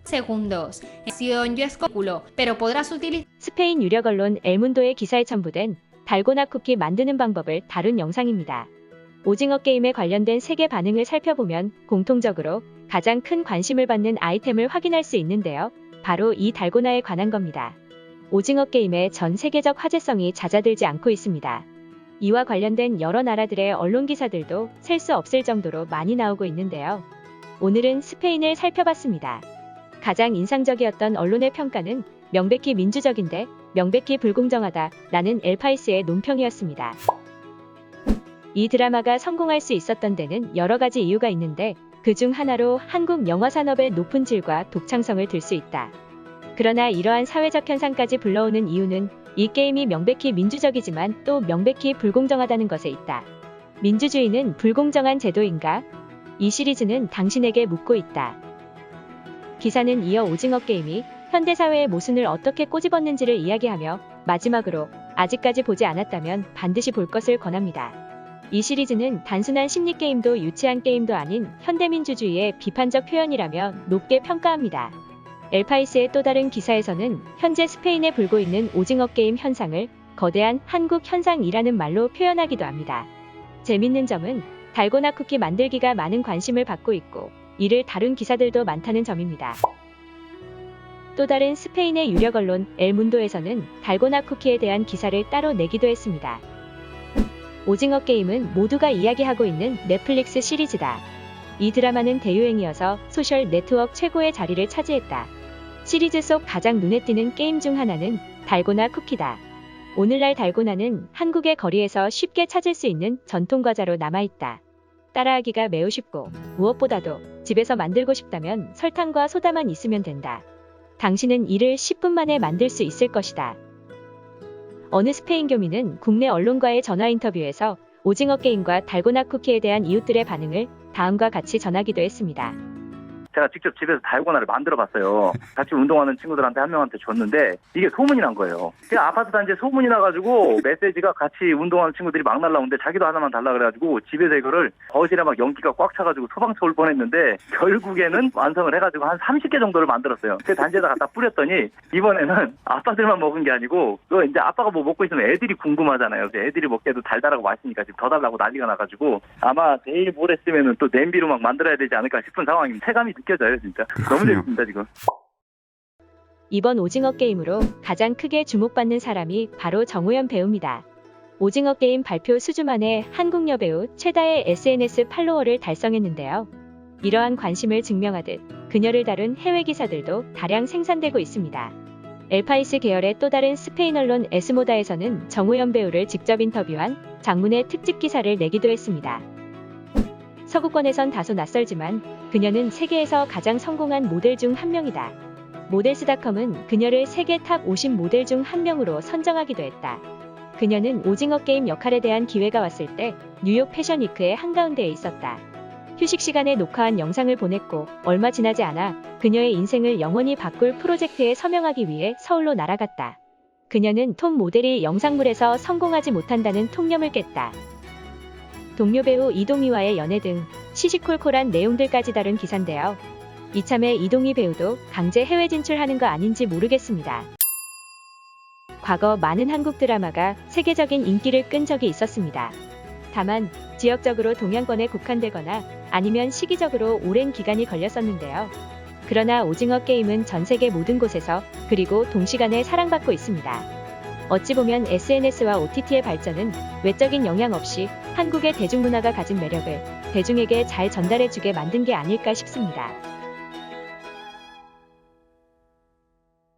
segundos. Yo escópulo, pero podrás utilizar. 스페인 유력 언론 엘문도의 기사에 첨부된 달고나 쿠키 만드는 방법을 다룬 영상입니다. 오징어 게임에 관련된 세계 반응을 살펴보면 공통적으로 가장 큰 관심을 받는 아이템을 확인할 수 있는데요. 바로 이 달고나에 관한 겁니다. 오징어 게임의 전 세계적 화제성이 잦아들지 않고 있습니다. 이와 관련된 여러 나라들의 언론 기사들도 셀 수 없을 정도로 많이 나오고 있는데요. 오늘은 스페인을 살펴봤습니다. 가장 인상적이었던 언론의 평가는 명백히 민주적인데 명백히 불공정하다라는 엘파이스의 논평이었습니다. 이 드라마가 성공할 수 있었던 데는 여러 가지 이유가 있는데 그중 하나로 한국 영화 산업의 높은 질과 독창성을 들 수 있다. 그러나 이러한 사회적 현상까지 불러오는 이유는 이 게임이 명백히 민주적이지만 또 명백히 불공정하다는 것에 있다. 민주주의는 불공정한 제도인가? 이 시리즈는 당신에게 묻고 있다. 기사는 이어 오징어 게임이 현대사회의 모순을 어떻게 꼬집었는지를 이야기하며 마지막으로 아직까지 보지 않았다면 반드시 볼 것을 권합니다. 이 시리즈는 단순한 심리게임도 유치한 게임도 아닌 현대민주주의의 비판적 표현이라며 높게 평가합니다. 엘파이스의 또 다른 기사에서는 현재 스페인에 불고 있는 오징어 게임 현상을 거대한 한국 현상이라는 말로 표현하기도 합니다. 재밌는 점은 달고나 쿠키 만들기가 많은 관심을 받고 있고 이를 다룬 기사들도 많다는 점입니다. 또 다른 스페인의 유력 언론 엘문도에서는 달고나 쿠키에 대한 기사를 따로 내기도 했습니다. 오징어 게임은 모두가 이야기하고 있는 넷플릭스 시리즈다. 이 드라마는 대유행이어서 소셜 네트워크 최고의 자리를 차지했다. 시리즈 속 가장 눈에 띄는 게임 중 하나는 달고나 쿠키다. 오늘날 달고나는 한국의 거리에서 쉽게 찾을 수 있는 전통 과자로 남아있다. 따라하기가 매우 쉽고 무엇보다도 집에서 만들고 싶다면 설탕과 소다만 있으면 된다. 당신은 이를 10분 만에 만들 수 있을 것이다. 어느 스페인 교민은 국내 언론과의 전화 인터뷰에서 오징어 게임과 달고나 쿠키에 대한 이웃들의 반응을 다음과 같이 전하기도 했습니다. 제가 직접 집에서 달고나를 만들어 봤어요. 같이 운동하는 친구들한테 한 명한테 줬는데 이게 소문이 난 거예요. 제가 아파트 단지에 소문이 나가지고 메시지가 같이 운동하는 친구들이 막 날라오는데 자기도 하나만 달라 그래가지고 집에서 이거를 거실에 막 연기가 꽉 차가지고 소방차 올 뻔했는데 결국에는 완성을 해가지고 한 30개 정도를 만들었어요. 그 단지에다 갖다 뿌렸더니 이번에는 아빠들만 먹은 게 아니고 또 이제 아빠가 뭐 먹고 있으면 애들이 궁금하잖아요. 애들이 먹기에도 달달하고 맛있으니까 지금 더 달라고 난리가 나가지고 아마 내일 모레쯤에는 또 냄비로 막 만들어야 되지 않을까 싶은 상황입니다. 체감이 느껴져요, 진짜. 너무 재밌습니다, 지금. 이번 오징어 게임으로 가장 크게 주목받는 사람이 바로 정우현 배우입니다. 오징어 게임 발표 수주 만에 한국 여배우 최다의 SNS 팔로워를 달성했는데요. 이러한 관심을 증명하듯 그녀를 다룬 해외 기사들도 다량 생산되고 있습니다. 엘파이스 계열의 또 다른 스페인 언론 에스모다에서는 정우현 배우를 직접 인터뷰한 장문의 특집 기사를 내기도 했습니다. 서구권에선 다소 낯설지만 그녀는 세계에서 가장 성공한 모델 중 한 명이다. 모델스닷컴은 그녀를 세계 탑 50 모델 중 한 명으로 선정하기도 했다. 그녀는 오징어 게임 역할에 대한 기회가 왔을 때 뉴욕 패션 위크의 한가운데에 있었다. 휴식 시간에 녹화한 영상을 보냈고 얼마 지나지 않아 그녀의 인생을 영원히 바꿀 프로젝트에 서명하기 위해 서울로 날아갔다. 그녀는 톱 모델이 영상물에서 성공하지 못한다는 통념을 깼다. 동료 배우 이동희와의 연애 등 시시콜콜한 내용들까지 다룬 기사인데요. 이참에 이동희 배우도 강제 해외 진출하는 거 아닌지 모르겠습니다. 과거 많은 한국 드라마가 세계적인 인기를 끈 적이 있었습니다. 다만 지역적으로 동양권에 국한되거나 아니면 시기적으로 오랜 기간이 걸렸었는데요. 그러나 오징어 게임은 전 세계 모든 곳에서 그리고 동시간에 사랑받고 있습니다. 어찌 보면 SNS와 OTT의 발전은 외적인 영향 없이 한국의 대중문화가 가진 매력을 대중에게 잘 전달해주게 만든 게 아닐까 싶습니다.